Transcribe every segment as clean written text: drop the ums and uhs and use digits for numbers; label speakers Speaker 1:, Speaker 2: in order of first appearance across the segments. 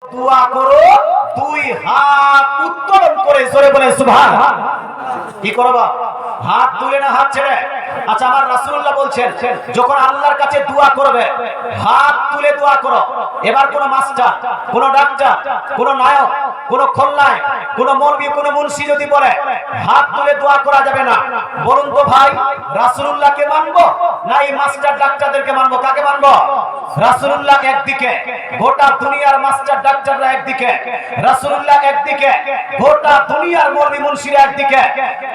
Speaker 1: দোয়া করো দুই হাত উত্তোলন করে, জোরে বলে সুবহান। কি করবা? হাত তুলে না হাত ছেড়ে? আচ্ছা, আমার রাসূলুল্লাহ বলছেন যখন আল্লাহর কাছে দোয়া করবে হাত তুলে দোয়া করো। এবার কোন মাস্টার, কোন ডাক্তার, কোন নায়ক, কোন খলনায়ক, কোন মৌলবি, কোন মুন্সি যদি বলে হাত তুলে দোয়া করা যাবে না, বলুন তো ভাই, রাসূলুল্লাহকে মানবো না এই মাস্টার ডাক্তারদেরকে মানবো? কাকে মানবো? রাসূলুল্লাহ একদিকে, গোটা দুনিয়ার মাস্টার ডাক্তাররা একদিকে, রাসূলুল্লাহ একদিকে, গোটা দুনিয়ার মৌলবি মুন্সিরা একদিকে,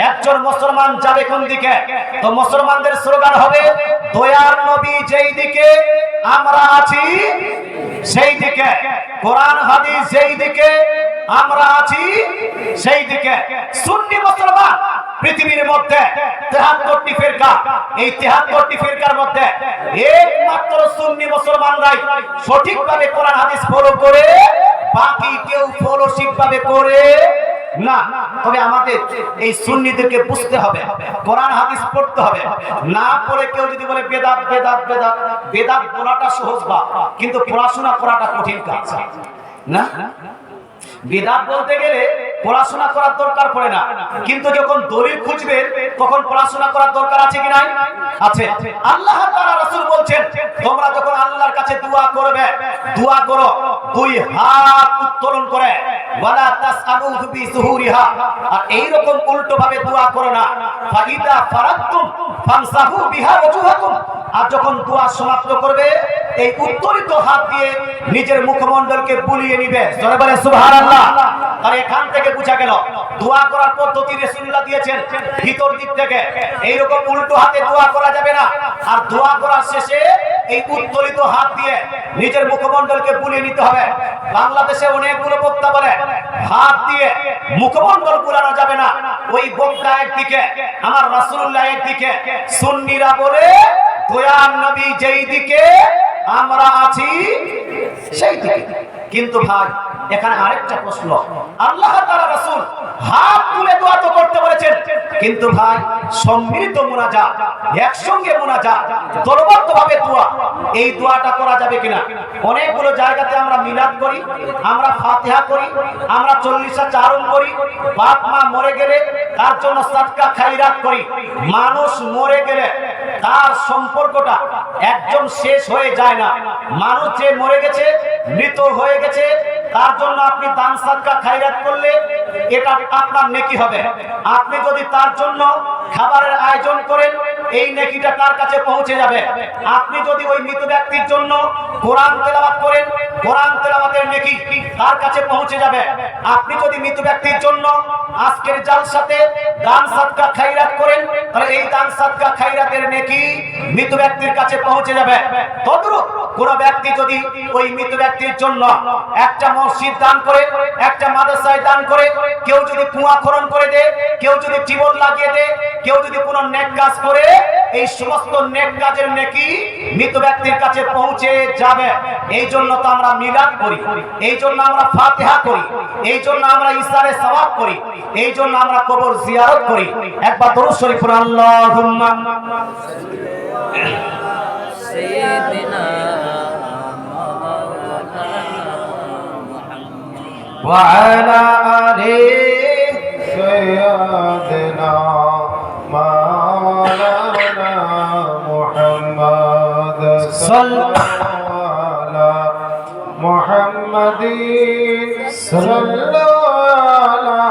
Speaker 1: একজন মুসলমান যাবে কোন দিকে? তো মুসলমানদের স্লোগান হবে দয়ার নবী যেই দিকে আমরা আছি সেই দিকে, কোরআন হাদিস যেই দিকে আমরা আছি সেই দিকে। সুন্নি মুসলমান পৃথিবীর মধ্যে 73টি ফিরকা, এই 73টি ফিরকার মধ্যে একমাত্র সুন্নি মুসলমানরাই সঠিকভাবে কোরআন হাদিস ফলো করে, বাকি কেউ ফলো ঠিকভাবে করে না। তবে আমাদের এই সুন্নিদেরকে বুঝতে হবে, কোরআন হাদিস পড়তে হবে। না পড়ে কেউ যদি বলে বেদাত বেদাত বেদাত, বেদাত বলাটা সহজ বা, কিন্তু পড়াশোনা করাটা কঠিন কাজ না। বেদাত বলতে গেলে পড়াশোনা করার দরকার পড়ে না, কিন্তু যখন দলিল খুঁজবে তখন পড়াশোনা করার দরকার আছে কি নাই? আছে। আল্লাহ তাআলা রাসূল বলছেন তোমরা যখন আল্লাহর কাছে দোয়া করবে, দোয়া করো দুই হাত উত্তোলন করে, ওয়ালা তাসআলু বিসুহুরিহা, আর এই রকম উল্টো ভাবে দোয়া করো না। ফাইদা ফারাতুম ফামসাহু বিহা ওয়াজুহাকুম, আর যখন দোয়া সমাপ্ত করবে এই উত্তোলিত হাত দিয়ে নিজের মুখমণ্ডলকে বুলিয়ে নিবে, জোরে বলে সুবহানাল্লাহ। আর এখান থেকে বোঝা গেল দোয়া করার পদ্ধতি রাসূলুল্লাহ দিয়েছেন ভিতর দিক থেকে, এই রকম উল্টো হাতে দোয়া করা যাবে না। আর দোয়া করার শেষে এই উত্তোলিত হাত দিয়ে নিজের মুখমণ্ডলকে বুলিয়ে নিতে হবে। বাংলাদেশে অনেকগুলো বক্তা বলে হাত দিয়ে মুখমণ্ডল বুলানো যাবে না, ওই বক্তা একদিকে, আমার রাসূলুল্লাহ একদিকে, সুন্নিরা বলে দয়ার নবী যেই দিকে আমরা আছি সেই দিকে। কিন্তু ভাই এখানে আরেকটা প্রশ্ন, আল্লাহ তাআলা রাসূল হাত তুলে দোয়া তো করতে বলেছেন, কিন্তু ভাই সম্মিলিত মুনাজাত, একসঙ্গে মুনাজাত, দলবদ্ধভাবে দোয়া, এই দোয়াটা করা যাবে কিনা? অনেকগুলো জায়গাতে আমরা মিলাদ করি, আমরা ফাতিহা করি, আমরা 40টা চারণ করি, বাপ মা মরে গেলে তার জন্য সাদকা খায়রাত করি। মানুষ মরে গেলে তার সম্পর্কটা একজন শেষ হয়ে যায় না। মানুষ যে মরে গেছে, মৃত হয়ে গেছে, তার জন্য আপনি দান সাদকা খায়রাত করলে এটা আপনার নেকি হবে। আপনি যদি তার জন্য খাবারের আয়োজন করেন এই নেকিটা তার কাছে পৌঁছে যাবে। আপনি যদি ওই মৃত ব্যক্তির জন্য কোরআন তেলাওয়াত করেন, কোরআন তেলাওয়াতের নেকি তার কাছে পৌঁছে যাবে। আপনি যদি মৃত ব্যক্তির জন্য আজকের জালসাতে দান সাদকা খায়রাত করেন, তাহলে এই দান সাদকা খায়রাতের নেকি মৃত ব্যক্তির কাছে পৌঁছে যাবে। তদ্রূপ কোন ব্যক্তি যদি ওই মৃত ব্যক্তির জন্য একটা মসজিদ দান করে, একটা মাদ্রাসায় দান করে, কেউ যদি কুয়া খনন করে দেয়, কেউ যদি টিউবওয়েল লাগিয়ে দেয়, কেউ যদি কোনো নেক কাজ করে, এই সমস্ত নেক কাজের নেকি মৃত ব্যক্তির কাছে পৌঁছে যাবে। এই জন্য তো আমরা মিলাদ করি, এই জন্য আমরা ফাতিহা করি, এই জন্য আমরা ইসারে সওয়াব করি, এই জন্য আমরা কবর জিয়ারত করি। একবার দরুদ শরীফ পড়ুন, আল্লাহুম্মা সাইয়্যিদিনা ওয়া আলা আলি
Speaker 2: سيدنا مولانا محمد صلى على محمد صلى على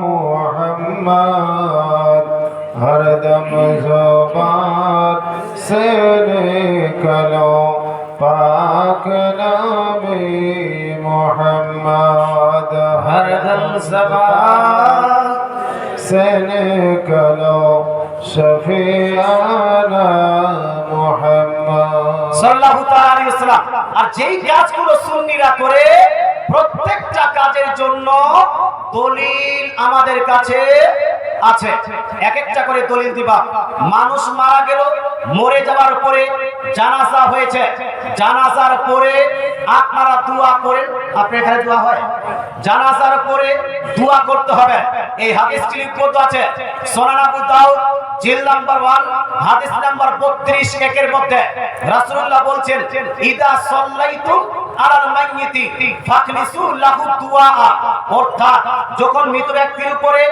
Speaker 2: محمد हर दम ज़ुबान से निकलो पाक नबी मोहम्मद हर दम ज़ुबान से निकलो शफीआना मोहम्मद
Speaker 1: সাল্লাল্লাহু তাআলা আলাইহি ওয়াসাল্লাম। আর যেই কাজগুলো সুন্নিরা করে প্রত্যেকটা কাজের জন্য দলিল আমাদের কাছে আছে। এক একটা করে দলিল দিবা। মানুষ মারা গেল, মরে যাওয়ার পরে জানাজা হয়েছে, জানাজার পরে আপনারা দোয়া করেন। আপনার এখানে দোয়া হয়? জানাজার পরে দোয়া করতে হবে। এই হাদিসটি লিপিবদ্ধ আছে সুনান আবু দাউদ জিল নাম্বার 1 হাদিস নাম্বার 32 একের মধ্যে রাসূলুল্লাহ বলছেন ইদা সাল্লাইতুম আলাল মাইয়িতি ফাকনিসু লাহু দুআ, অর্থাৎ যখন মৃত ব্যক্তির উপরে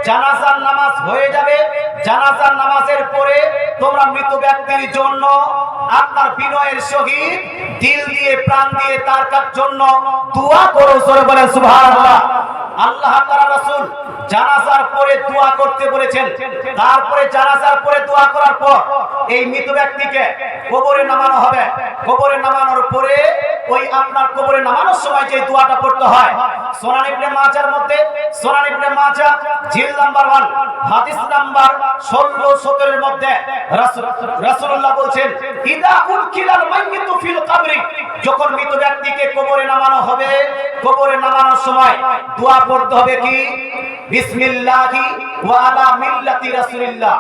Speaker 1: জানাজার নামাজ হয়ে যাবে, জানাজার নামাজের পরে তোমরা মৃত ব্যক্তির জন্য আপনার বিনয়ের সহিত দিল দিয়ে প্রাণ দিয়ে তার জন্য দোয়া করো। জোরে বলেন সুবহানাল্লাহ। আল্লাহ তাআলা রাসূল জানাজার পরে দোয়া করতে বলেছেন। তারপরে জানাজার পরে দোয়া করার পর এই মৃত ব্যক্তিকে কবরে নামানো হবে। কবরে নামানোর পরে ওই আপনার কবরে নামানোর সময় যে দোয়াটা পড়তে হয়, সুনান ইবনে মাজার মধ্যে, সুনান ইবনে মাজাহ জিল নাম্বার 1 হাদিস নাম্বার 16-17 এর মধ্যে রাসূলুল্লাহ বলছেন ইদা উলকিলাল মাইয়িতু ফিল কবরি, যখন মৃত ব্যক্তিকে কবরে নামানো হবে, কবরে নামানোর সময় দোয়া পড়তে হবে কি বিসমিল্লাহি ওয়া আলা মিল্লাতি রাসূলিল্লাহ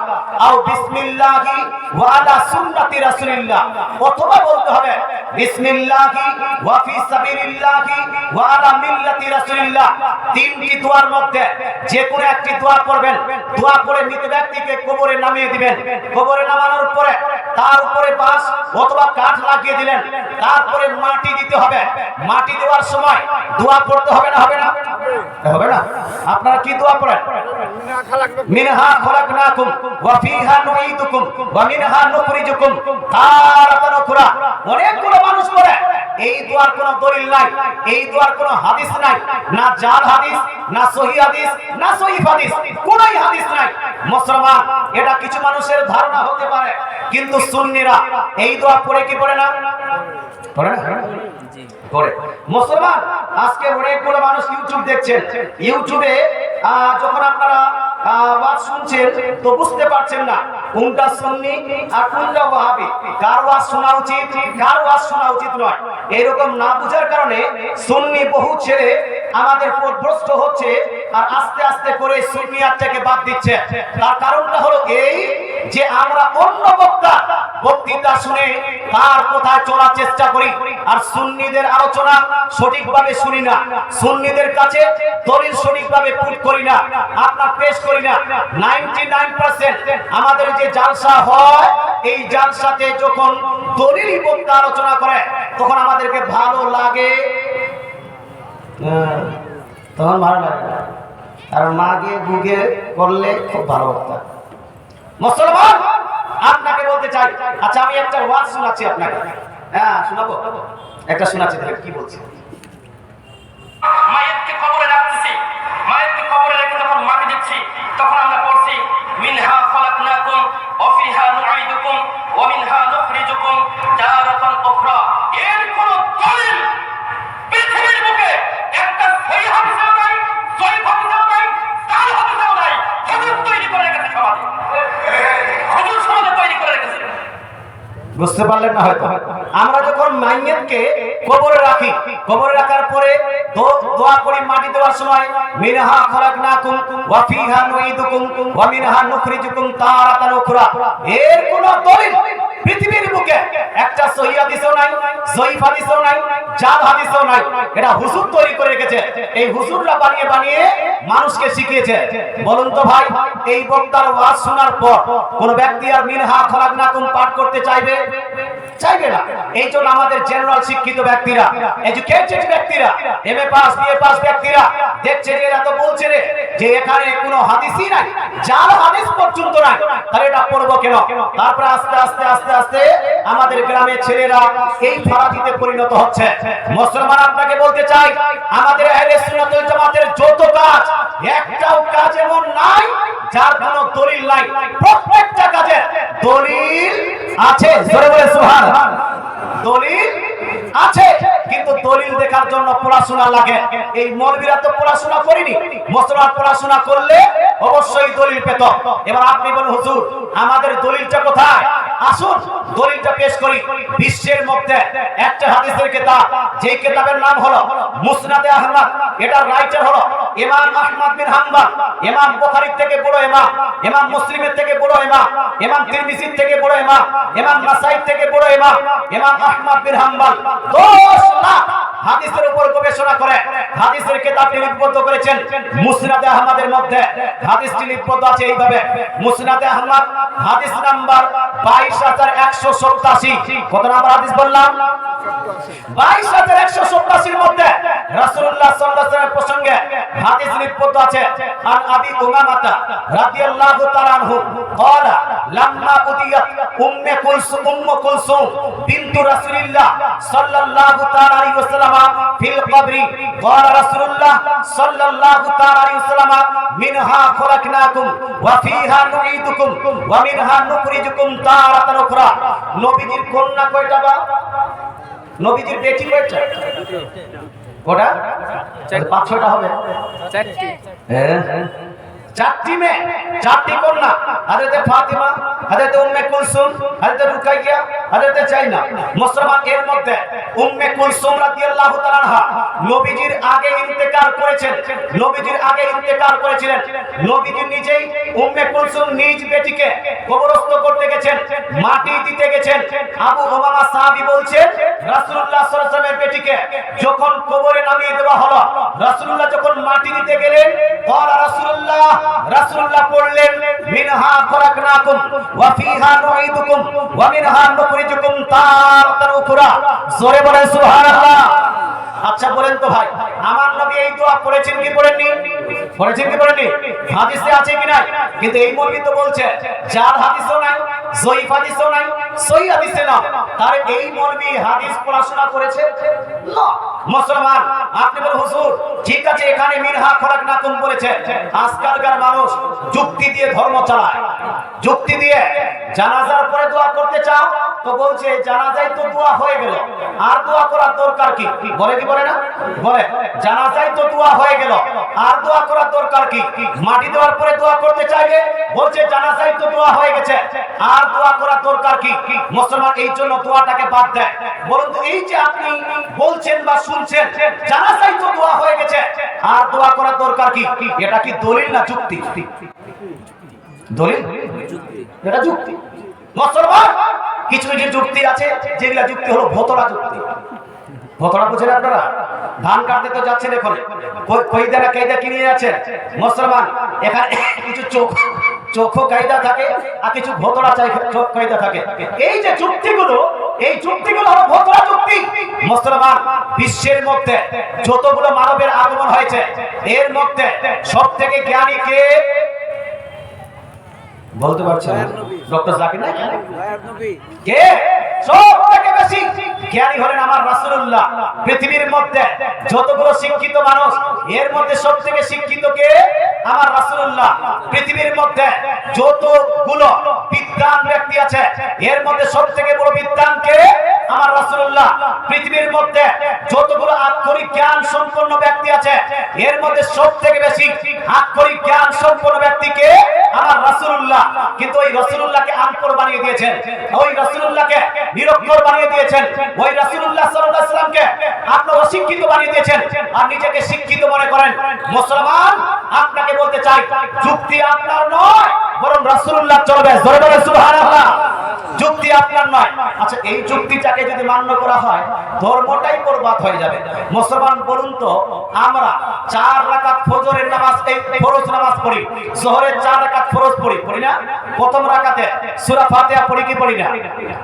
Speaker 1: আও বিসমিল্লাহি ওয়া আলা সুন্নতি রাসূলিল্লাহ, অথবা বলতে হবে বিসমিল্লাহি ওয়া ফি সাবিলিল্লাহি ওয়া আলা মিল্লাতি রাসূলিল্লাহ। তিনটি দোয়ার মধ্যে যে কোনো একটি দোয়া করবেন। দোয়া করে মৃত ব্যক্তিকে কবরে নামিয়ে দিবেন। কবরে নামানোর পরে তার উপরে বাঁশ অথবা কাঠ লাগিয়ে দিলেন। তারপরে মাটি দিতে হবে। মাটি দেওয়ার সময় দোয়া পড়তে হবে না? হবে না? হবে না? আপনারা কি দোয়া পড়েন? মিনহা খলাকনাকুম ওয়া ফিহা নুঈদুকুম ওয়া মিনহা নুখরিজুকুম তারাতান উখরা। অনেকগুলো মানুষ পড়ে। এই দোয়ার কোনো দলিল নাই, এই দোয়ার কোনো হাদিস নাই, না জাল হাদিস, না সহিহ হাদিস, না সহিহ হাদিস, কোনোই হাদিস নাই। মুসলমান, এটা কিছু মানুষের ধারণা হতে পারে, কিন্তু সুন্নিরা এই দোয়া পড়ে কি পড়ে না? পড়ে না? পড়ে। মুসলমান, আজকে অনেকগুলো মানুষ ইউটিউব দেখছেন। ইউটিউবে যখন আপনারা ওয়াজ শুনছেন তো বুঝতে পারছেন না কোনটা সুন্নি আর কোনটা ওয়াহাবি, কার ওয়াজ শোনা উচিত, কার ওয়াজ শোনা উচিত নয়। এরকম না বুঝার কারণে সুন্নি বহু ছেলে আমাদের পথভ্রষ্ট হচ্ছে আর আস্তে আস্তে করে সুন্নিয়াতটাকে বাদ দিচ্ছে। তার কারণটা হলো এই যে আমরা অন্য বক্তৃতা শুনে তার কথায় চলার চেষ্টা করি আর সুন্নিদের আলোচনা সঠিকভাবে শুনি না। সুন্নিদের কাছে দলিল সঠিকভাবে পুট করি না, আপনার পেশ করি না। 99% আমাদের যে জালসা হয়, এই জালসাতে যখন দলিল বক্তা আলোচনা করে তখন আমাদেরকে ভালো লাগে, তখন ভালো লাগে। আর মাগে গুগে করলে খুব ভালো বক্তা। মুসলমান, আপনাকে বলতে চাই, আচ্ছা আমি একটা ওয়াজ শোনাচ্ছি আপনাকে। হ্যাঁ শোনাবো, একটা শোনাচ্ছি, কি বলছি।
Speaker 3: মায়েরকে কবরে রাখতেছি, মায়েরকে কবরে রেখে যখন মাটি দিচ্ছি তখন আমরা পড়ছি মিনহা খলাকনাকুম ওয়া ফিহা নুঈদুকুম ওয়া মিনহা নুখরিজুকুম তারাতান উখরা। এর কোন দলিল পৃথিবীর বুকে একটা সহিহ হাদিসেও নাই, সহিহ হাদিসেও নাই, জাল হাদিসেও নাই। হুজুর তৈরি করে রেখেছে সমাজে, হুজুর সমাজে তৈরি করে রেখেছে।
Speaker 1: বুঝতে পারলেন না? হয়তো আমরা যখন মাইয়াতকে কবরে রাখি, কবরে রাখার পরে দোয়া করি মাটি দেওয়ার সময় মিনহা খলাকনাকুম ওয়া ফিহা নুঈদুকুম ওয়া মিনহা নুখরিজুকুম তারাতান উখরা। এর কোন দলিল পৃথিবীর বুকে একটা সহিহ হাদিসও নাই, সহিহ হাদিসও নাই, জাল হাদিসও নাই। এটা হুজুর তৈরি করে রেখেছে। এই হুজুররা বানিয়ে বানিয়ে মানুষকে শিখিয়েছে। বলুন তো ভাই, এই বক্তার ওয়াজ শোনার পর কোন ব্যক্তি আর মিনহা খলাকনাকুম পাঠ করতে চাইবে? চাইবে না। এই জন্য আমাদের জেনারেল শিক্ষিত ব্যক্তিরা, এডুকেটেড ব্যক্তিরা, এমএ পাস বিএ পাস ব্যক্তিরা দেখছে যে এরা তো বলছে রে যে এখানে কোনো হাদিসই নাই, জাল হাদিস পর্যন্ত নাই, তাহলে এটা পড়বো কেন? তারপরে আস্তে আস্তে আস্তে আস্তে আমাদের গ্রামের ছেলেরা এই ফারাজিতে পরিণত হচ্ছে। মুসলমান, আপনাকে বলতে চাই, আমাদের আহলে সুন্নাত ওয়াল জামাতের যত কাজ, একটাও কাজ এমন নাই যার কোনো দলিল নাই। প্রত্যেকটা কাজে দলিল আছে। জোরে বলে সুবহানাল্লাহ। দলিল আছে, কিন্তু দলিল দেখার জন্য পড়াশোনা লাগে। এই মৌলবীরা তো পড়াশোনা করেনি। মুসলমান পড়াশোনা করলে অবশ্যই দলিল পেত। এবার আপনি বলেন হুজুর আমাদের দলিলটা কোথায়? আসুন দলিলটা পেশ করি। বিশ্বের মধ্যে একটা হাদিসের কিতাব, যে কিতাবের নাম হলো মুসনাদে আহমদ। এটার রাইটার হলো ইমাম আহমদ বিন হাম্বল। ইমাম বুখারীর থেকে বড় ইমাম, ইমাম মুসলিমের থেকে বড় ইমাম, ইমাম তিরমিজির থেকে বড় ইমাম, ইমাম নাসাঈর থেকে বড় ইমাম, ইমাম আহমদ বিন হাম্বল 10 লাখ হাদিসের উপর গবেষণা করে হাদিসের কিতাবটি লিপিবদ্ধ করেছেন মুসনাদে আহমদের মধ্যে। হাদিসটি লিপিবদ্ধ আছে এইভাবে, মুসনাদে আহমদ হাদিস নাম্বার 22187। কত নাম্বার হাদিস বললাম? 22187 এর মধ্যে রাসূলুল্লাহ সাল্লাল্লাহু আলাইহি ওয়াসাল্লামের প্রসঙ্গে হাদিস লিপিবদ্ধ আছে। আন আবি উমামাতা রাদিয়াল্লাহু তাআলা আনহু قال لما উদিয়াত উম্মু কুলসুম বিনতু রাসূলিল্লাহ সাল্লাল্লাহু তাআলা আলাইহি ওয়াসাল্লাম ফিল কবরি قال রাসূলুল্লাহ সাল্লাল্লাহু তাআলা আলাইহি ওয়াসাল্লাম মিনহা খলাকনাকুম ওয়া ফিহা নুঈদুকুম ওয়া মিনহা নুখরিজুকুম তারাতান উখরা। নবীজির কন্যা কয়টা বা নবীজির বেটি কয়টা? কটা? 5-6টা হবে। চারটি মেয়ে, চারটি কন্যা, হযরতে ফাতিমা, হযরতে উম্মে কুলসুম, হযরতে রুকাইয়া, হযরতে জাইনাব। মুসলমান এর মধ্যে উম্মে কুলসুম রাদিয়াল্লাহু তাআলা আনহা নবীজির আগে ইন্তেকাল করেছেন। নবীজির আগে ইন্তেকাল করেছিলেন। নবীজি নিজেই উম্মে কুলসুম নিজ বেটিকে কবরস্থ করতে গেছেন, মাটি দিতে গেছেন। আবু উমামা সাহাবী বলছেন রাসূলুল্লাহ সাল্লাল্লাহু আলাইহি ওয়াসাল্লামের বেটিকে যখন কবরে নামিয়ে দেওয়া হলো, রাসূলুল্লাহ যখন মাটি দিতে গেলেন, قال রাসূলুল্লাহ পড়লেন মিনহা খলাকনাকুম ওয়া ফিহা নুঈদুকুম ওয়া মিনহা নুখরিজুকুম তারাতান উখরা। জোরে বলেন সুবহানাল্লাহ। আচ্ছা বলেন তো ভাই, আমার নবী এই দোয়া পড়েছেন কি পড়েননি? পড়েছেন কি পড়েননি? হাদিসে আছে কি নাই? কিন্তু এই মৌলবী তো বলছে যার হাদিসও নাই, জয়ীফ হাদিসও নাই, সহিহ হাদিসে না, তার এই মৌলবী হাদিস পড়াশোনা করেছে না। মুসলমান আপনি বলেন হুজুর ঠিক আছে এখানে মিনহা খলাকনাকুম বলেছে। আজকালকার মানুষ যুক্তি দিয়ে ধর্ম চালায়, যুক্তি দিয়ে। জানাজার পরে দোয়া করতে চাও তো বলছে জানাজায় তো দোয়া হয়ে গেল, আর দোয়া করার দরকার কি? বলে কি বলে না? বলে জানাজায় তো দোয়া হয়ে গেল, আর দোয়া করার দরকার কি? মাটি দেওয়ার পরে দোয়া করতে চাইলে বলছে জানাজায় তো দোয়া হয়ে গেছে, আর দোয়া করার দরকার কি? মুসলমান এই জন্য দোয়াটাকে বাদ দেয়। বলুন তো এই যে আপনি বলছেন বা শুনছেন জানাজায় তো দোয়া হয়ে গেছে, আর দোয়া করার দরকার কি? এটা কি দলিল না যুক্তি? দলিল, এটা যুক্তি। মুসলমান কিছু কিছু যুক্তি আছে যেগুলা যুক্তি হলো ভোতরা যুক্তি। ভোতরা বুঝেন আপনারা? ধান কাটতে তো যাচ্ছেন, এখন কইদা না কায়দা কিনে যাচ্ছেন। মুসলমান এখানে কিছু চোখো কায়দা থাকে আর কিছু ভোতরা কায়দা থাকে। এই যে যুক্তিগুলো, এই যুক্তিগুলো হলো ভোতরা যুক্তি। মুসলমান বিশ্বের মধ্যে যতগুলো মানবের আগমন হয়েছে এর মধ্যে সবথেকে জ্ঞানী কে বলতে পারছেন? ডক্টর জাকির নায়েক। কে সবথেকে বেশি জ্ঞানী হলেন আমার রাসূলুল্লাহ। পৃথিবীর মধ্যে যতগুলো শিক্ষিত মানুষ এর মধ্যে সবথেকে শিক্ষিত কে? আমার রাসূলুল্লাহ। পৃথিবীর মধ্যে যতগুলো বিদ্বান ব্যক্তি আছে এর মধ্যে সবথেকে বড় বিদ্বান কে? আমার রাসূলুল্লাহ। পৃথিবীর মধ্যে যতগুলো আক্ষরিক জ্ঞান সম্পন্ন ব্যক্তি আছে এর মধ্যে সবথেকে বেশি আক্ষরিক জ্ঞান সম্পন্ন ব্যক্তি কে? আমার রাসূলুল্লাহ। কিন্তু ওই রাসূলুল্লাহকে আনপড় বানিয়ে দিয়েছেন, ওই রাসূলুল্লাহকে নিরক্ষর বানিয়ে দিয়েছেন, ওই রাসূলুল্লাহ সাল্লাল্লাহু আলাইহি ওয়াসাল্লামকে আপনি অশিক্ষিত বানিয়ে দিয়েছেন আর নিজেকে শিক্ষিত মনে করেন। মুসলমান আপনাকে বলতে চাই যুক্তি আপনার নয় বরং রাসূলুল্লাহ চলবে। জোরে বলেন সুবহানাল্লাহ। যুক্তি আপনার নয়। আচ্ছা এই যুক্তিটাকে যদি মান্য করা হয় ধর্মটাই বরবাদ হয়ে যাবে। মুসলমান বলুন তো আমরা 4 রাকাত ফজরের নামাজ, এই ফরজ নামাজ পড়ি, যোহরের 4 রাকাত ফরজ পড়ি না? প্রথম রাকাতে সূরা ফাতিহা পড়ি কি পড়ি না?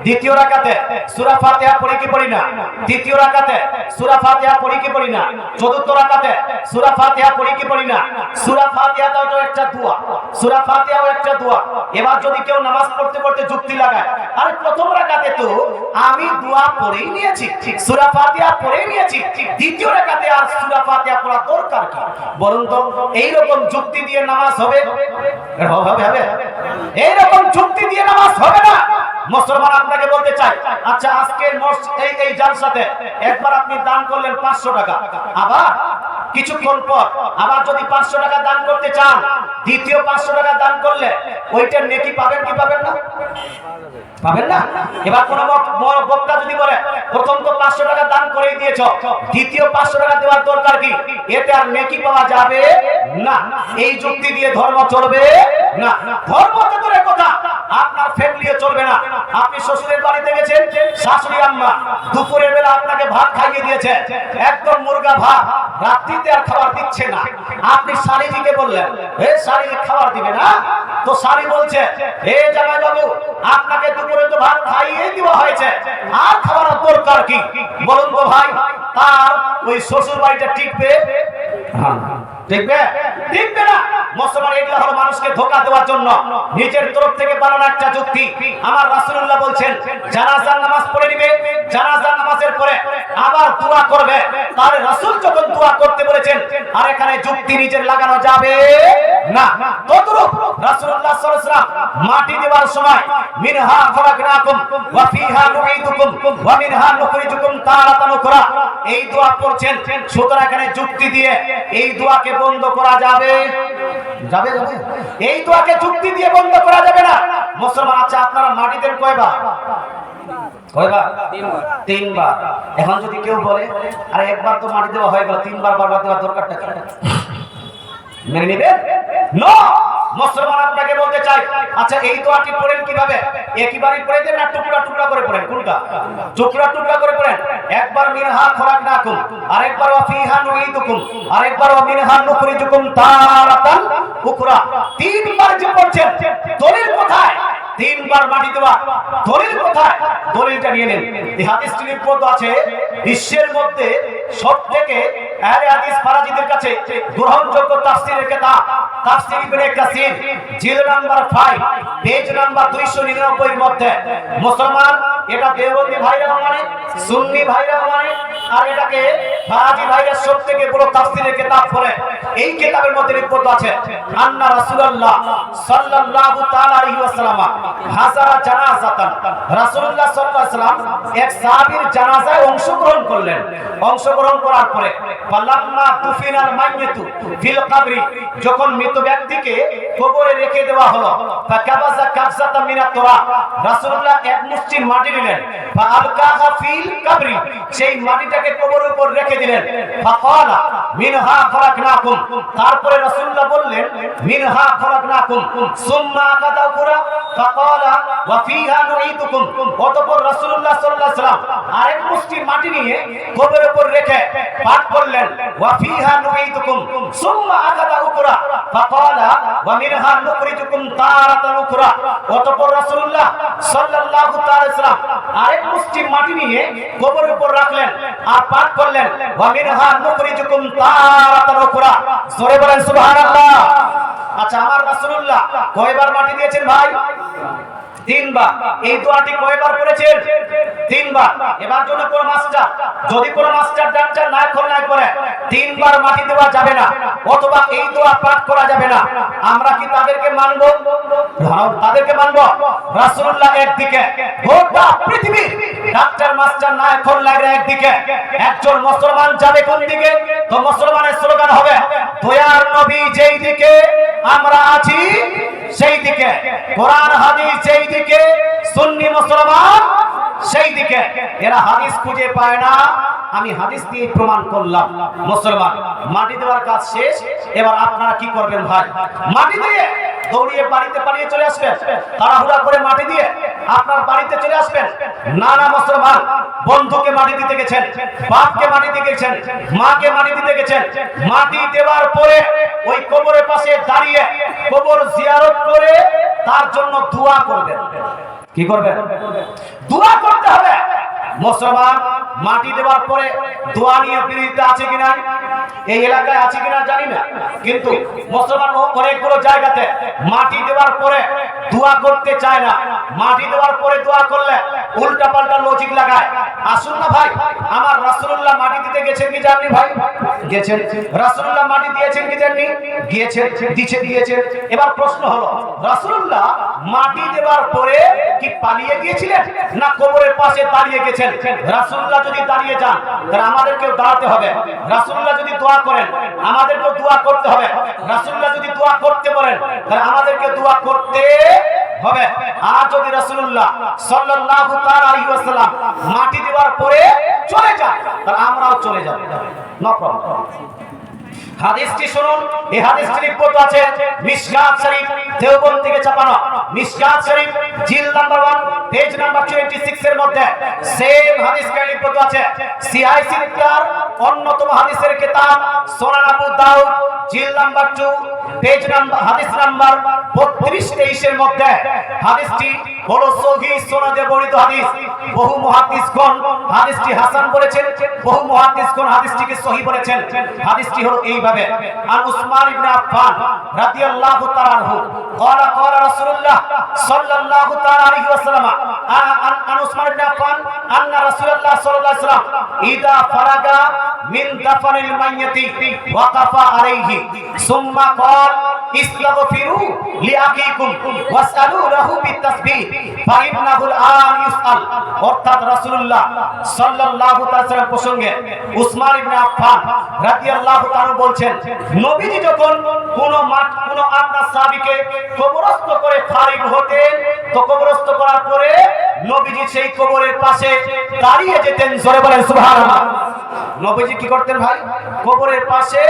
Speaker 1: দ্বিতীয় রাকাতে সূরা ফাতিহা পড়ি কি পড়ি না? তৃতীয় রাকাতে সূরা ফাতিহা পড়ি কি পড়ি না? চতুর্থ রাকাতে সূরা ফাতিহা পড়ি কি পড়ি না? সূরা ফাতিহাটাও তো একটা দোয়া, সূরা ফাতিহাও একটা দোয়া। এবার যদি কেউ নামাজ পড়তে পড়তে যুক্তি লাগায় আরে প্রথম রাকাতে তো আমি দোয়া পড়েই নিয়েছি, সূরা ফাতিহা পড়েই নিয়েছি, দ্বিতীয় রাকাতে আর সূরা ফাতিহা পড়া দরকার কি? বলুন তো এই রকম যুক্তি দিয়ে নামাজ হবে? হবে? এই রকম যুক্তি দিয়ে নামাজ হবে না। মুসলমান আপনাকে বলতে চাই আচ্ছা আজকের এই জালসাতে একবার আপনি দান করলেন 500 টাকা, আবার কিছুক্ষণ পর আবার যদি 500 টাকা দান করতে চান দ্বিতীয় 500 টাকা দান করলে ওইটার নেকি পাবেন কি পাবেন না? পাবেন না। এবার কোন বক্তা যদি বলে প্রথম তো 500 টাকা দান করেই দিয়েছো, দ্বিতীয় 500 টাকা দেওয়ার দরকার কি? এতে আর নেকি পাওয়া যাবে না। এই যুক্তি দিয়ে ধর্ম চলবে না। ধর্ম তো দূরের কথা, আপনার ফ্যামিলিও চলবে না। আপনি শ্বশুরের বাড়িতে গেছেন, শাশুড়ি আম্মা দুপুরের বেলা আপনাকে ভাত খাইয়ে দিয়েছে, একদম মুরগা ভাত, রাত্রিতে আর খাবার দিচ্ছে না। আপনি শাড়িজিকে বললেন, হে শাড়ি খাবার দিবে না, তো শাড়ি বলছে, হে জামাই বাবু আপনাকে দুপুরে তো ভাত খাইয়ে দেওয়া হয়েছে, আর খাবার দরকার কি? বলুন তো ভাই, তার ওই শ্বশুর বাড়িটা টিকবে? টিকবে? টিকবে না। মুসলমান এগুলা হলো মানুষকে ধোঁকা দেওয়ার জন্য নিজের তরফ থেকে বানানো একটা যুক্তি। আমার রাসূলুল্লাহ বলছেন জানাজার নামাজ পড়ে নিবে, জানাজার নামাজের পরে আবার দোয়া করবে। তাহলে রাসূল যখন দোয়া করতে বলেছেন, আর এখানে যুক্তি নিজের লাগানো যাবে না। তদ্রূপ রাসূলুল্লাহ সাল্লাল্লাহু আলাইহি ওয়াসাল্লাম মাটি দেওয়ার সময় মিনহা খলাকনাকুম ওয়া ফিহা নুঈদুকুম ওয়া মিনহা নুখরিজুকুম তারাতান উখরা এই দোয়া পড়ছেন। সুতরাং এখানে যুক্তি দিয়ে এই দোয়াকে বন্ধ করা যাবে? যাবে যাবে। এই দোয়াকে যুক্তি দিয়ে বন্ধ করা যাবে না। মুসলমান, আচ্ছা আপনারা মাটি দেন কয়বার? কয়বার? তিনবার। এখন যদি কেউ বলে আরে একবার তো মাটি দেওয়া হয়ে গেল, তিনবার বারবার দেওয়ার দরকারটা কি? মেনে নেবেন? নো। মুসলমান আপনাকে বলতে চাই, আচ্ছা এই দোয়াটি পড়েন কিভাবে? একবারই পড়ে দেন না টুকরা টুকরা করে পড়েন? কোনটা? টুকরা টুকরা করে পড়েন। একবার মিনহা খলাকনাকুম, আরেকবার ওয়া ফিহা নুঈদুকুম, আরেকবার ওয়া মিনহা নুখরিজুকুম তারাতান উখরা। তিনবার যে পড়ছেন, দলিল কোথায়? তিনবার মাটি দেওয়া দলিল কোথায়? দলিলটা নিয়ে নেন। এই হাদিসটি লিপিবদ্ধ আছে বিশ্বের মধ্যে সবথেকে আহলে হাদিস ফারাজিদের কাছে গ্রহণযোগ্য তাফসীরের কিতাব তাফসীর ইবনে কাসির জিলদ নাম্বার 5 পেজ নাম্বার 299 এর মধ্যে। মুসলমান, এটা দেওবন্দি ভাইরা মানে, সুন্নি ভাইরা মানে, আর এটাকে ফারাজি ভাইরা সবথেকে বড় তাফসীরের কিতাব বলে। এই কিতাবের মধ্যে লিপিবদ্ধ আছে আন্না রাসূলুল্লাহ সাল্লাল্লাহু তাআলা আলাইহি ওয়াসাল্লাম হাজারা জানাজাতান। রাসূলুল্লাহ সাল্লাল্লাহু আলাইহি ওয়াসাল্লাম এক সাহাবীর জানাজায় অংশগ্রহণ করলেন। অংশগ্রহণ করার পরে ফালাম্মা তুফিনাল মাইয়িতু ফিল কবরি, যখন মৃত ব্যক্তিকে কবরে রেখে দেওয়া হলো, ফাকাবাসা কাবসাতা মিনাত তুরাব, রাসূলুল্লাহ এক মুষ্টি মাটি নিলেন, ফাআলকাহা ফিল কবরি, সেই মাটিটাকে কবরের উপর রেখে দিলেন। ফাকালা মিনহা খলাকনাকুম, তারপরে রাসূলুল্লাহ বললেন মিনহা খলাকনাকুম সুম্মা আকাদা উখরা ফাকালা ওয়া ফিহা নুঈদুকুম। অতঃপর রাসূলুল্লাহ সাল্লাল্লাহু আলাইহি ওয়াসাল্লাম আরেক মুষ্টি মাটি নিয়ে কবরের উপর রেখে পাঠ করলেন ওয়া ফিহা নুঈদুকুম সুম্মা আকাদা উখরা ফাকালা ওয়া মিনহা নুখরিজুকুম তারাতান উখরা। অতঃপর রাসূলুল্লাহ সাল্লাল্লাহু আলাইহি ওয়াসাল্লাম আরেক মুষ্টি মাটি নিয়ে কবরের উপর রাখলেন আর পাঠ করলেন ওয়া মিনহা নুখরিজুকুম তারাতান উখরা। জোরে বলেন সুবহানাল্লাহ। আচ্ছা, আমার রাসূলুল্লাহ কয়বার মাটি দিয়েছেন ভাই? তিনবার। এই দোয়াটি কয়বার করেছেন? তিনবার। এবার জন্য কোন মাস্টার, যদি কোন মাস্টার ডাক্তার না করে তিনবার মাটি দেওয়া যাবে না, অথবা এই দোয়া পাঠ করা যাবে না। আমরা কি তাদেরকে মানব? তাদেরকে মানব? রাসূলুল্লাহ একদিকে, গোটা পৃথিবী ডাক্তার মাস্টার না লাগে একদিকে, একজন মুসলমান যাবে কোন দিকে? তো মুসলমানের স্লোগান হবে দয়ার নবী যেই দিকে, আমরা আছি সেই দিকে, কোরআন হাদিস যেই দিকে, সুন্নি মুসলমান সেই দিকে। এরা হাদিস খুঁজে পায় না, আমি হাদিস দিয়ে প্রমাণ করলাম। মুসলমান, মাটি দেওয়ার কাজ শেষ। এবার আপনারা কি করবেন ভাই? মাটি দিয়ে দৌড়িয়ে বাড়িতে পালিয়ে চলে আসবেন, তাড়াহুড়া করে মাটি দিয়ে আপনার বাড়িতে চলে আসবেন? না না মুসলমান, বন্ধুকে মাটি দিতে গেছেন, বাপকে মাটি দিতে গেছেন, মাকে মাটি দিতে গেছেন, মাটি দেওয়ার পরে ওই কবরের পাশে দাঁড়িয়ে কবর জিয়ারত করে তার জন্য দোয়া করবেন। কি করবেন? দোয়া করতে হবে। মুসলমান, মাটি দেওয়ার পরে দোয়া নিয়ে বিরোধিতা আছে কিনা এই এলাকায় আছে কিনা জানি না, কিন্তু মুসলমান অনেকগুলো জায়গাতে মাটি দেওয়ার পরে দোয়া করতে চায় না। মাটি দেওয়ার পরে দোয়া করলে উল্টা পাল্টা লজিক লাগায়। আসুন না ভাই, আমার রাসূলুল্লাহ মাটি দিতে গেছেন কি জানেন ভাই? গেছেন। রাসূলুল্লাহ মাটি দিয়েছেন কি জানেন? গিয়েছেন, দিয়েছেন। এবার প্রশ্ন হলো, রাসূলুল্লাহ মাটি দেওয়ার পরে কি পালিয়ে গিয়েছিলেন না কবরের পাশে দাঁড়িয়ে গেছেন? রাসূলুল্লাহ যদি দাঁড়িয়ে যান তাহলে আমাদেরকেও দাঁড়াতে হবে। রাসূলুল্লাহ যদি দোয়া করেন আমাদেরকেও দোয়া করতে হবে। রাসূলুল্লাহ যদি দোয়া করতে বলেন তাহলে আমাদেরকে দোয়া করতে হবে। আর যদি রাসূলুল্লাহ সাল্লাল্লাহু তাআলা আলাইহি ওয়াসাল্লাম মাটি দেওয়ার পরে চলে যায় তাহলে আমরাও চলে যাব, নো প্রবলেম। হাদিসটি শুনুন। এই হাদিসটি লিপিবদ্ধ আছে মিশকাত শরীফ দেওবন্দ থেকে ছাপানো। মিশকাত শরীফ জিল নাম্বার 1 পেজ নাম্বার 26 এর মধ্যে সেম হাদিস লিপিবদ্ধ আছে। সিআইসি তার অন্যতম হাদিসের কিতাব সুনান আবু দাউদ জিল নাম্বার 2 পেজ নাম্বার হাদিস নাম্বার 32-23 এর মধ্যে হাদিসটি হলো সহিহ সনদে বর্ণিত হাদিস। বহু মুহাদ্দিসগণ হাদিসটি হাসান বলেছেন, বহু মুহাদ্দিসগণ হাদিসটিকে সহিহ বলেছেন। হাদিসটি হলো এইভাবে, আন উসমান ইবনে আফফান রাদিয়াল্লাহু তাআলা আনহু ক্বালা ক্বালা রাসূলুল্লাহ সাল্লাল্লাহু তাআলা আলাইহি ওয়াসাল্লাম আন উসমান ইবনে আফফান আন্না রাসূলুল্লাহ সাল্লাল্লাহু আলাইহি ওয়াসাল্লাম ইদা ফারাগা মিন দাফনিল মাইয়্যিতি ওয়াকাফা আলাইহি সুম্মা ক্বাল ইস্তাগফিরু লিআকিকুম ওয়াসআলু লাহু বিতাসবিহ ফাইন্নাহুল আন ইউসআল। অর্থাৎ রাসূলুল্লাহ সাল্লাল্লাহু তাআলা সাল্লাম প্রসঙ্গে উসমান ইবনে আফফান রাদিয়াল্লাহু তাআলা বলছেন, নবীজি যখন কোন আপনার সাহাবীকে কবরস্থ করে ফারিগ হতেন, তো কবরস্থ করার পরে নবীজি সেই কবরের পাশে দাঁড়িয়ে যেতেন। জোরে বলেন সুবহানাল্লাহ। নবীজি কি করতেন ভাই? কবরের পাশে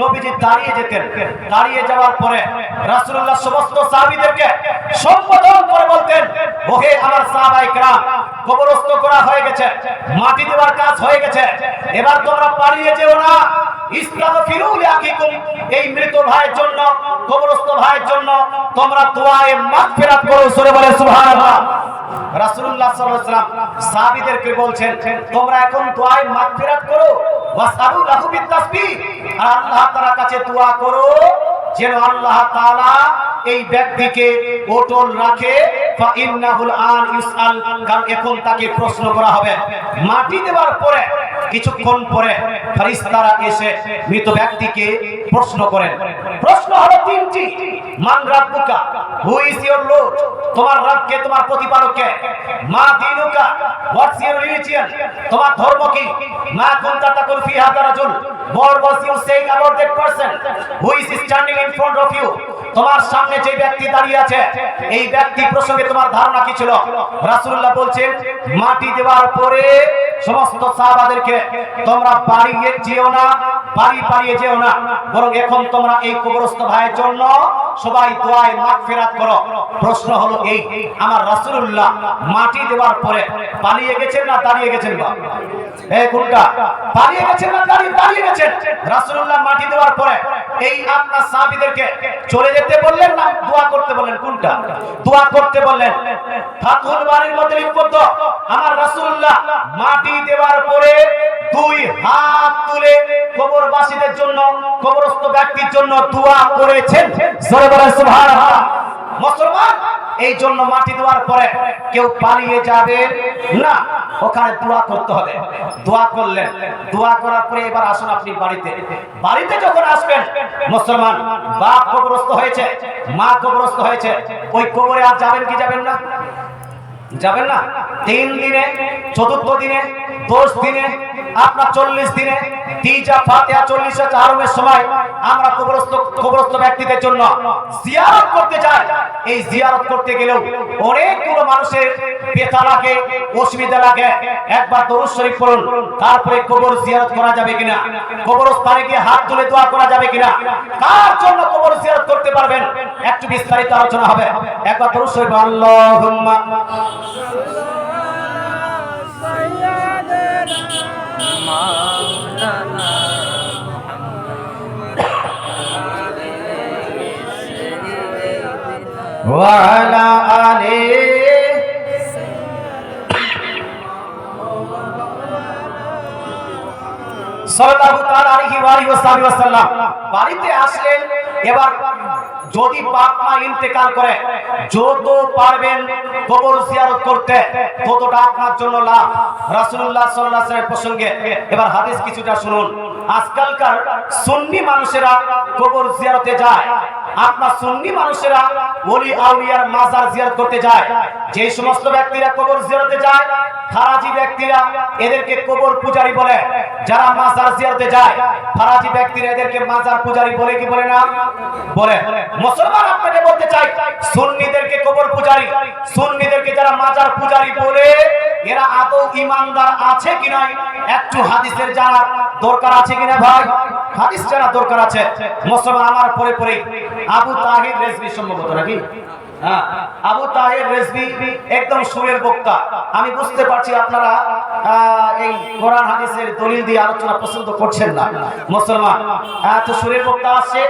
Speaker 1: নবীজি দাঁড়িয়ে যেতেন। দাঁড়িয়ে যাওয়ার পরে রাসূলুল্লাহ সমস্ত সাহাবীদেরকে সম্বোধন করে বলতেন, ওহে আমার সাহাবায়ে কেরাম, কবরস্থ করা হয়ে গেছে, মাটি দেওয়ার কাজ হয়ে গেছে, এবার তোমরা পালিয়ে যেও না। ইস্তাগফিরু লিআকিকুম, এই মৃত ভাইয়ের জন্য, কবরস্থ ভাইয়ের জন্য তোমরা দোয়ায়ে মাগফিরাত করো। জোরে বলে সুবহানাল্লাহ। রাসূলুল্লাহ সাল্লাল্লাহু আলাইহি ওয়াসাল্লাম সাহাবীদেরকে বলছেন, তোমরা এখন দোয়ায়ে মাগফিরাত করো, ওয়াসআলু লাহু বিতাসবিহ, আর আল্লাহ তাআলার কাছে দোয়া করো যেন আল্লাহ তাআলা এই ব্যক্তিকে অটল রাখে। ফাইন্নাহুল আন ইউসআল, কারণ এখন তাকে প্রশ্ন করা হবে। মাটি দেওয়ার পরে কিছুক্ষণ পরে ফেরেশতারা এসে মৃত ব্যক্তিকে প্রশ্ন করেন। প্রশ্ন হলো তিনটি। মান রাব্বুকা, হু ইজ ইওর লর্ড, তোমার রব কে, তোমার প্রতিপালক কে। মা দীনুকা, হোয়াটস ইওর রিলিজিয়ন, তোমার ধর্ম কি। মা কুনতা তাকুল ফি হাযা রাজুল, what was you saying about that person who is standing in front of you, তোমার সামনে যে ব্যক্তি দাঁড়িয়ে আছে এই ব্যক্তি প্রসঙ্গে তোমার ধারণা কি ছিল। রাসূলুল্লাহ বলছেন, মাটি দেওয়ার পরে সমস্ত সাহাবাদেরকে তোমরা পালিয়ে যেও না, পালিয়ে যেও না, বরং এখন তোমরা এই কবরস্থ ভাইয়ের জন্য সবাই দোয়ায়ে মাগফিরাত করো। প্রশ্ন হলো এই, আমার রাসূলুল্লাহ মাটি দেওয়ার পরে পালিয়ে গেছেন না দাঁড়িয়ে গেছেন? বা এই কোনটা? পালিয়ে গেছেন না দাঁড়িয়ে গেছেন? রাসূলুল্লাহ মাটি দেওয়ার পরে এই আপনার সাহাবীদেরকে চলে যেতে বললেন না দোয়া করতে বললেন? কোনটা? দোয়া করতে বললেন। ফাতহুল বারীর মধ্যে লিপিবদ্ধ, আমার রাসূলুল্লাহ মাটি দেওয়ার পরে দুই হাত তুলে কবরবাসীদের জন্য, কবরস্থ ব্যক্তির জন্য দোয়া করেছেন। জোরে বলেন সুবহানাল্লাহ। মুসলমান, এই জন্য মাটি দেওয়ার পরে কেউ পালিয়ে যাবে না, ওখানে দোয়া করতে হবে। দোয়া করলেন, দোয়া করার পরে এবার আসুন আপনি বাড়িতে যখন আসবেন, মুসলমান, বাপ কবরস্থ হয়েছে, মা কবরস্থ হয়েছে, ওই কবরে আর যাবেন কি যাবেন না? যাবেন না। 3 দিনে, 4 দিনে, 10 দিনে, আপনার 40 দিনে তিজা ফাতিহা 40 আরমের সময় আমরা কবরস্থ ব্যক্তিদের জন্য জিয়ারত করতে যাই। এই জিয়ারত করতে গেলেও অনেকগুলো মানুষের ব্যথা লাগে, অসুবিধা লাগে। একবার দরুদ শরীফ পড়ুন, তারপরে কবর জিয়ারত করা যাবে কিনা, কবরস্থানে গিয়ে হাত তুলে দোয়া করা যাবে কিনা, কার জন্য কবর জিয়ারত করতে পারবেন, একটু বিস্তারিত আলোচনা হবে। একবার দরুদ শরীফ, আল্লাহুম্মা ওয়া আলা আলিহি সাল্লাল্লাহু তাআলা আলাইহি ওয়া সাল্লাম। বাড়িতে আসলেন, এবার যদি বাপ মা ইন্তেকাল করে যত পারবেন কবর জিয়ারত করতে ততটা আপনার জন্য লাভ। রাসূলুল্লাহ সাল্লাল্লাহু আলাইহি ওয়াসাল্লামের প্রসঙ্গে এবার হাদিস কিছুটা শুনুন। আজকালকার সুন্নি মানুষেরা কবর জিয়ারতে যায়, আপনার সুন্নি মানুষেরা ওলি আউলিয়ার মাজার জিয়ারত করতে যায়। যে সমস্ত ব্যক্তিরা কবর জিয়ারতে যায়, খারাজি ব্যক্তিরা এদেরকে কবর পূজারী বলে। যারা মাজার জিয়ারতে যায়, খারাজি ব্যক্তিরা এদেরকে মাজার পূজারী বলে কি বলে না? বলে। মুসলমান, আপনাকে বলতে চাই, সুন্নিদেরকে কবর পূজারী, সুন্নিদেরকে যারা মাজার পূজারী বলে, এরা আদৌ ইমানদার আছে কিনা একটু হাদিসের জানার দরকার আছে কিনা ভাই? হাদিস জানা দরকার আছে। মুসলমান আমার পরে পরে আবু তাহির রেজভি সম্ভবত নাকি, হ্যাঁ আবু তাহির রেজভি একদম সুরের বক্তা। আমি বুঝতে পারছি আপনারা এই কোরআন হাদিসের দলিল দিয়ে আলোচনা পছন্দ করছেন না। মুসলমান এত সুরের বক্তা আসছে,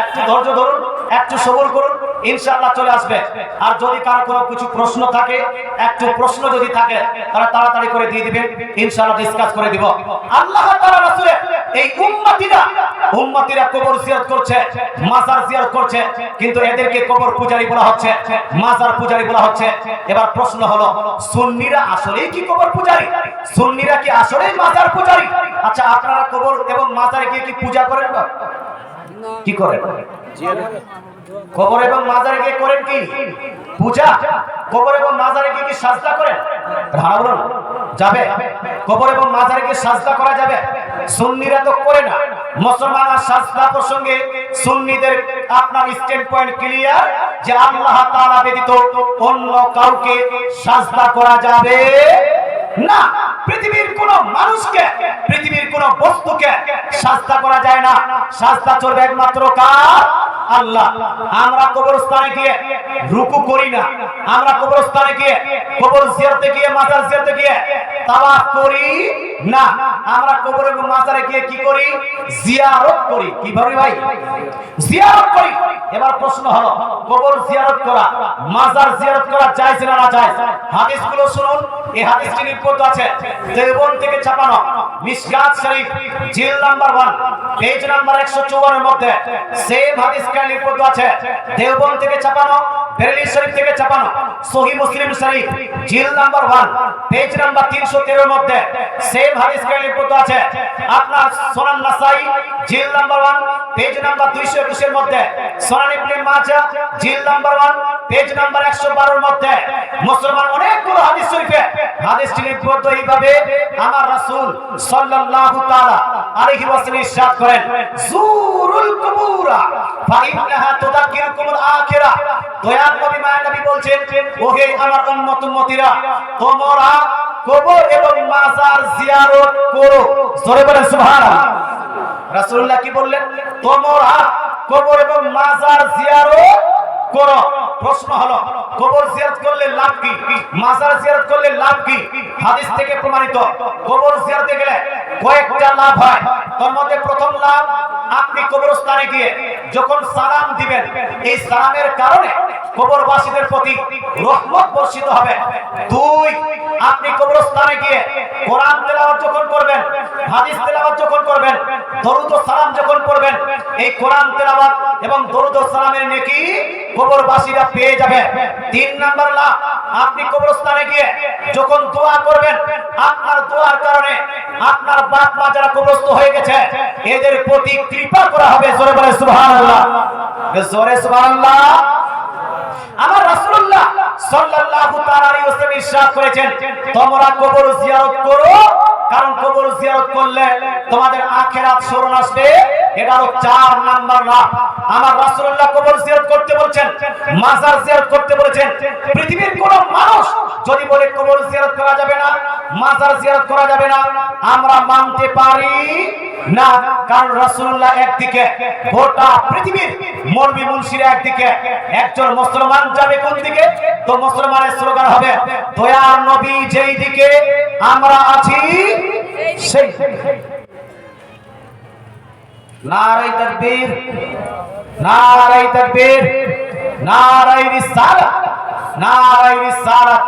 Speaker 1: একটু ধৈর্য ধরুন, একটু সবর করুন, ইনশাআল্লাহ চলে আসবে। আর যদি কারো কোনো কিছু প্রশ্ন থাকে, একটু প্রশ্ন যদি থাকে তারা তাড়াতাড়ি করে দিয়ে দিবেন, ইনশাআল্লাহ ডিসকাস করে দিব। আল্লাহ তাআলা রাসূলের এই উম্মতিরা কবর জিয়ারত করছে, মাজার জিয়ারত করছে, কিন্তু এদেরকে কবর পূজারী বলা হচ্ছে, মাজার পূজারী বলা হচ্ছে। এবার প্রশ্ন হলো, সুন্নিরা আসলেই কি কবর পূজারী? সুন্নিরা কি আসলেই মাজার পূজারী? আচ্ছা, আপনারা কবর এবং মাজারে গিয়ে কি পূজা করেন না? কি করেন? কবর এবং মাজারে গিয়ে করেন কি পূজা? কবর এবং মাজারে গিয়ে কি সাজদা করেন? বলুন, যাবে? কবর এবং মাজারে গিয়ে সাজদা করা যাবে? সুন্নিরা তো করে না। মুসলমানরা সাজদা প্রসঙ্গে সুন্নিদের আপনার স্ট্যান্ড পয়েন্ট ক্লিয়ার যে আল্লাহ তাআলা ব্যতীত অন্য কাউকে সাজদা করা যাবে না। পৃথিবীর কোন মানুষকে, পৃথিবীর কোন বস্তুকে সাজদা করা যায় না। সাজদা চলবে একমাত্র কার? আল্লাহ। আমরা কবরস্থানে গিয়ে রুকু করি না, আমরা কবরস্থানে গিয়ে, কবর জিয়ারতে গিয়ে, মাজার জিয়ারতে গিয়ে তাওয়াফ করি না। আমরা কবর এবং মাজারে গিয়ে কি করি? জিয়ারত করি। কি ভাবে ভাই? জিয়ারত করি। এবার প্রশ্ন হলো, কবর জিয়ারত করা, মাজার জিয়ারত করা জায়েজ না জায়েজ? হাদিসগুলো শুনুন। এই হাদিসটি নির্ভর আছে দেওবন্দ থেকে ছাপানো মিশকাত শরীফ জিল নাম্বার 1 পেজ নাম্বার 154 এর মধ্যে সেম হাদিস নির্ভর আছে। দেওবন্দ থেকে ছাপানো, বেরেলি শরীফ থেকে ছাপানো সহিহ মুসলিম শরীফ জিল নাম্বার 1 পেজ নাম্বার 313 এর মধ্যে সেম হাদিস নির্ভর আছে। আপনার সুনান নাসাই জিল নাম্বার 1 পেজ নাম্বার 221 এর মধ্যে, সুনান ইবনে মাজাহ জিল নাম্বার 1 পেজ নাম্বার 112 এর মধ্যে মুসলমান অনেকগুলো হাদিস শরীফে হাদিসটি নির্ভর এইভাবে আমার রাসূল সাল্লাল্লাহু তাআলা আলাইহি ওয়াসাল্লাম ইরশাদ করেন, জুরুল কুবুরা ফা ইন্নাহা তুযাক্কিরুকুমুল আখিরাহ। দয়ার নবী মায়া নবী বলছেন, ওহে আমার উম্মতিরা, তোমরা কবর এবং মাজার জিয়ারত করো। জোরে বলেন সুবহানাল্লাহ। রাসূলুল্লাহ কি বললেন? তোমরা কবর এবং মাজার জিয়ারত করো। প্রশ্ন হলো, কবর জিয়ারত করলে লাভ কি? মাজার জিয়ারত করলে লাভ কি? হাদিস থেকে প্রমাণিত কবর জিয়ারতে গেলে কয়েকটা লাভ হয়। তার মধ্যে প্রথম লাভ, আপনি কবরস্থানে গিয়ে যখন সালাম দিবেন, এই সালামের কারণে কবরবাসীদের প্রতি রহমত বর্ষিত হবে। 2, আপনি কবরস্থানে গিয়ে কোরআন তেলাওয়াত যখন করবেন, হাদিস তেলাওয়াত যখন করবেন, দরুদ ও সালাম যখন পড়বেন, এই কোরআন তেলাওয়াত এবং দরুদ ও সালামের নেকি কবরবাসীরা পেয়ে যাবে। 3 নাম্বার লাভ, আপনি কবরস্থানে গিয়ে যখন দোয়া করবেন, আপনার দোয়ার কারণে আপনার বাপ মা যারা কবরস্থ হয়ে গেছে এদের প্রতি কৃপা করা হবে। জোরে বলে সুবহানাল্লাহ। জোরে সুবহানাল্লাহ। আমার রাসূলুল্লাহ সাল্লাল্লাহু তাআলা আলাইহি ওয়াসাল্লাম ইরশাদ করেছেন, তোমরা কবর জিয়ারত করো, কারণ কবর জিয়ারত করলে তোমাদের আখিরাত স্মরণ আসবে। এটা হলো 4 নাম্বার লাভ। আমার রাসূলুল্লাহ কবর জিয়ারত করতে বলেছেন, মাজার জিয়ারত করতে বলেছেন। পৃথিবীর কোন মানুষ যদি বলে কবর জিয়ারত করা যাবে না, মাজার জিয়ারত করা যাবে না, আমরা মানতে পারি না। কারণ রাসূলুল্লাহ একদিকে, গোটা পৃথিবীর মৌলবি মুন্সিরা একদিকে, একজন মুসলমান যাবে কোন দিকে? তো মুসলমানের স্লোগান হবে, দয়ার নবী যেই দিকে আমরা আছি সেই। নারায়ে তাকবীর, নারায়ে তাকবীর, নারায়ে রিসালাত, নারায়ে রিসালাত।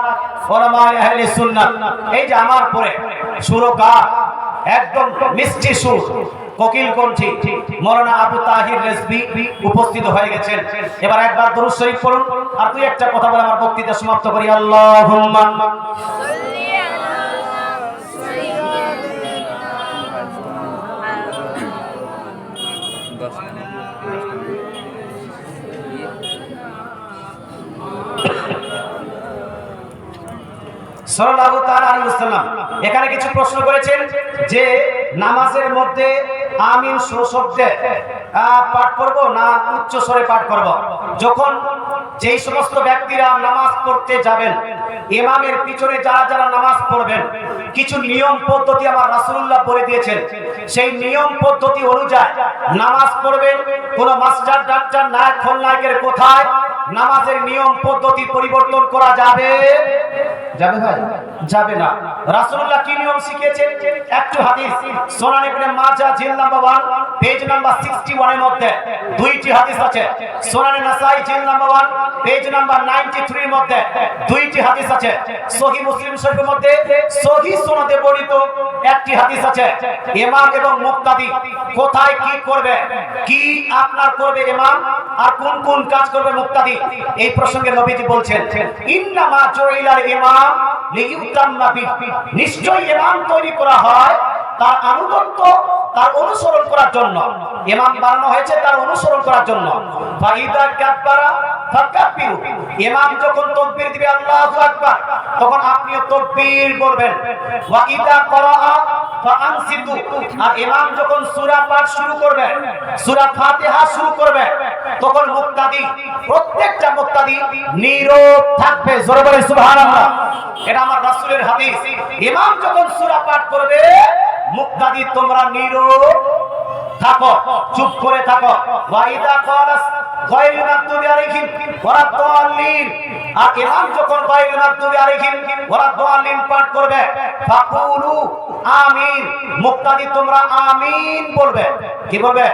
Speaker 1: ওলামায়ে আহলে সুন্নাত, এই যে আমার পরে সুরকার, একদম মিষ্টি সুর, কোকিল কণ্ঠী মাওলানা আবু তাহির রেজভী উপস্থিত হয়ে গেছেন। এবার একবার দরুদ শরীফ পড়ুন, আর দুই একটা কথা বলে আমার বক্তৃতা সমাপ্ত করি। আল্লাহুম্মা সাল্লি আলা সাল্লাল্লাহু তাআলা আলাইহি ওয়াসাল্লাম। এখানে কিছু প্রশ্ন করেছেন যে নামাজের মধ্যে আমিন শব্দে পাঠ করব না উচ্চ স্বরে পাঠ করব। যখন যেই সমস্ত ব্যক্তিরা নামাজ পড়তে যাবেন, ইমামের পিছনে যারা যারা নামাজ পড়বেন, কিছু নিয়ম পদ্ধতি আমার রাসূলুল্লাহ বলে দিয়েছেন। সেই নিয়ম পদ্ধতি অনুযায়ী নামাজ পড়বেন। কোন মাস্টার ডাক্তার নায়ক খলনায়কের কোথায় নামাজের নিয়ম পদ্ধতি পরিবর্তন করা যাবে? যাবে ভাই? যাবে না। রাসূলুল্লাহ কি নিয়ম শিখিয়েছেন? একটু হাদিস সুনান ইবনে মাজাহ জিলদ নাম্বার 1 পেজ নাম্বার 61 এর মধ্যে দুইটি হাদিস আছে। সুনান নাসাই জিলদ নাম্বার 1 পেজ নাম্বার 93 এর মধ্যে দুইটি হাদিস আছে। সহিহ মুসলিম শরীফের মধ্যে সহিহ সুনাতে বর্ণিত একটি হাদিস আছে। ইমাম এবং মুক্তাদি কোথায় কি করবে, কি আপনার করবে ইমাম, আর কোন কোন কাজ করবে মুক্তাদি, এই প্রসঙ্গে নবীজি বলছেন ইন্নামা জুইলাল ইমাম লিইউতাম্মা বিহি, নিশ্চয়ই ইমাম তৈরি করা হয় তার আনুগত্য, তার অনুসরণ করার জন্য। ইমাম বানানো হয়েছে তার অনুসরণ করার জন্য। ফাইদা কাব্বারা ফাকাব্বিরু, ইমাম যখন তাকবীর দিবে আল্লাহু আকবার, তখন আপনিও তাকবীর বলবেন। ওয়া ইদা ক্বারাআ ফাআনসিতু, আর ইমাম যখন সূরা পাঠ শুরু করবে, সূরা ফাতিহা শুরু করবে, তখন মুক্তাদি, প্রত্যেকটা মুক্তাদি নীরব থাকবে। জোরে বলেন সুবহানাল্লাহ। এটা আমার রাসূলের হাদিস। ইমাম যখন সূরা পাঠ করবে, মুক্তাদি তোমরা নীরব থাকো, চুপ করে থাকো। ওয়া ইদা ক্বালাস গায়রুল মাগদুবি আলাইহিম ওয়ালা দাল্লিন, আর ইমাম যখন গায়রুল মাগদুবি আলাইহিম ওয়ালা দাল্লিন পাঠ করবে, ফাকুলু আমিন, মুক্তাদি তোমরা আমিন বলবে। কি বলবে?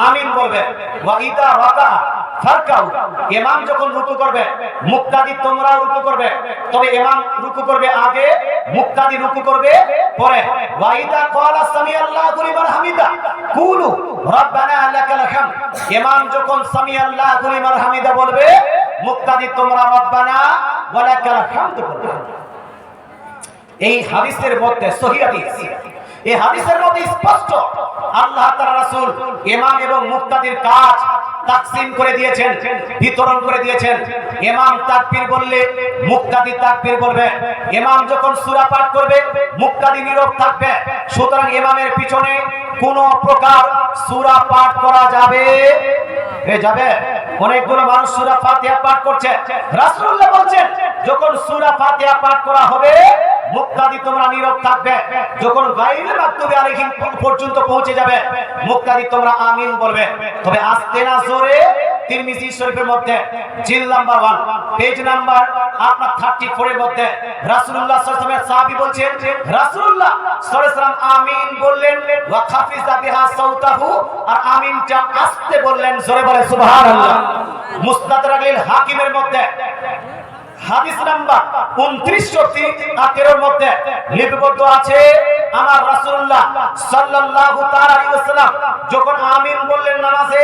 Speaker 1: আমিন বলবে। ওয়া ইদা রাকা ফারকাউ, ইমাম যখন রুকু করবে, মুক্তাদি তোমরা রুকু করবে, তবে ইমাম রুকু করবে আগে, মুক্তাদি রুকু করবে পরে। ওয়া ইদা ক্বালা সামিআল্লাহু লিমান হামিদা কুলু রাব্বানা লাকাল হামদ, ইমাম যখন সামিআল্লাহু লিমান হামিদা বলবে, মুক্তাদি তোমরা রাব্বানা ওয়া লাকাল হামদ বলবে। এই হাদিসের মধ্যে সহিহ হাদিস, এই হাদিসের মধ্যে স্পষ্ট আল্লাহ তাআলা রাসূল ইমাম এবং মুক্তাদির কাজ তাকসিম করে দিয়েছেন, বিতরণ করে দিয়েছেন। ইমাম তাকবীর বললে মুক্তাদি তাকবীর বলবে। ইমাম যখন সূরা পাঠ করবে, মুক্তাদি নীরব থাকবে। সুতরাং ইমামের পিছনে কোন প্রকার সূরা পাঠ করা যাবে? যাবে। অনেকগুলো মানুষ সূরা ফাতিহা পাঠ করছে, রাসূলুল্লাহ বলছেন যখন সূরা ফাতিহা পাঠ করা হবে, মুক্তাদি তোমরা নীরব থাকবে। যখন গায়রুল মাগদুবি আলাইহিম পর্যন্ত পৌঁছে যাবে, মুক্তাদি তোমরা আমিন বলবে। তবে আস্তে না জোরে। তিরমিজি শরীফের মধ্যে জিলদ নাম্বার 1 পেজ নাম্বার আপনার 34 এর মধ্যে রাসূলুল্লাহ সাল্লাল্লাহু আলাইহি ওয়াসাল্লাম সাহাবী বলছেন, রাসূলুল্লাহ সাল্লাল্লাহু আলাইহি ওয়াসাল্লাম আমিন বললেন, ওয়া খাফিযা বিহা সাউতাহু, আর আমিনটা আস্তে বললেন। জোরে বলে সুবহানাল্লাহ। মুস্তাদরাকুল হাকিমের মধ্যে হাদিস নাম্বার 2913 এর মধ্যে লিপিবদ্ধ আছে, আমার রাসূলুল্লাহ সাল্লাল্লাহু তাআলা আলাইহি ওয়াসাল্লাম যখন আমিন বললেন নামাজে,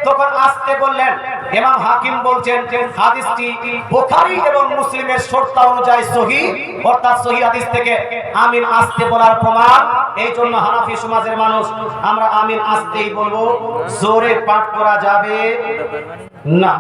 Speaker 1: তখন আস্তে বললেন। ইমাম হাকিম বলছেন হাদিসটি বুখারী এবং মুসলিমের শর্ত অনুযায়ী সহিহ, অর্থাৎ সহিহ হাদিস থেকে আমিন আস্তে বলার প্রমাণ। এই জন্য হানাফি সমাজের মানুষ আমরা আমিন আস্তেই বলবো, জোরে পাঠ করা যাবে না।